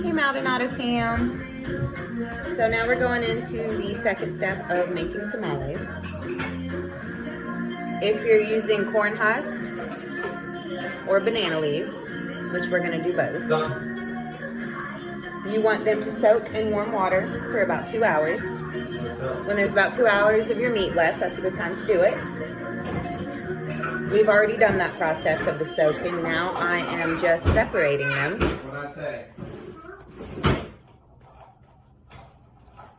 Came out and out of ham. So now we're going into the second step of making tamales. If you're using corn husks or banana leaves, which we're gonna do both, you want them to soak in warm water for about 2 hours. When there's about 2 hours of your meat left, that's a good time to do it. We've already done that process of the soaking. Now I am just separating them.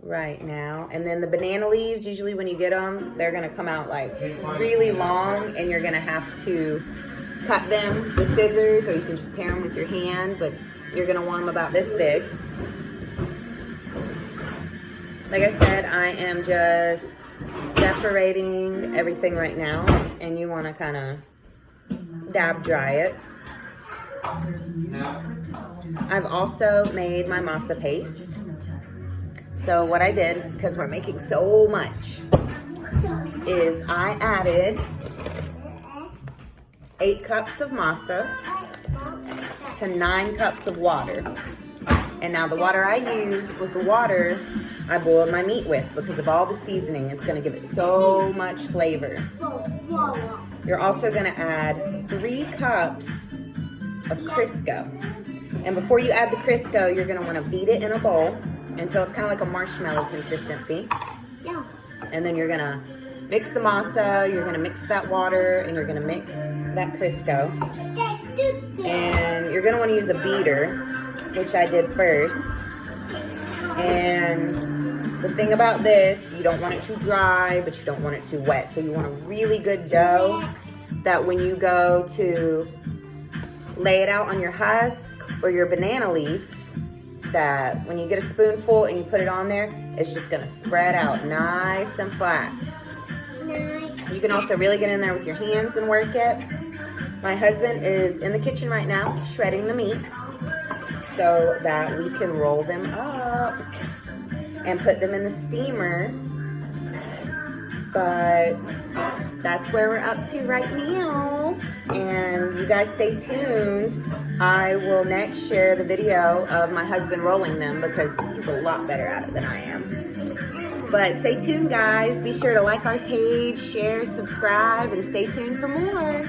Right now. And then the banana leaves, usually when you get them, they're gonna come out like really long, and you're gonna have to cut them with scissors, or you can just tear them with your hand, but you're gonna want them about this big. Like I said, I am just separating everything right now, and you wanna kinda dab dry it. I've also made my masa paste. So what I did, because we're making so much, is I added 8 cups of masa to 9 cups of water. And now the water I used was the water I boiled my meat with because of all the seasoning. It's gonna give it so much flavor. You're also gonna add 3 cups of Crisco. And before you add the Crisco, you're gonna wanna beat it in a bowl until it's kind of like a marshmallow consistency. Yeah. And then you're gonna mix the masa, you're gonna mix that water, and you're gonna mix that Crisco. And you're gonna wanna use a beater, which I did first. And the thing about this, you don't want it too dry, but you don't want it too wet. So you want a really good dough that when you go to lay it out on your husk or your banana leaf, that when you get a spoonful and you put it on there, it's just gonna spread out nice and flat. You can also really get in there with your hands and work it. My husband is in the kitchen right now shredding the meat so that we can roll them up and put them in the steamer. But that's where we're up to right now. And you guys stay tuned. I will next share the video of my husband rolling them because he's a lot better at it than I am. But stay tuned, guys. Be sure to like our page, share, subscribe, and stay tuned for more.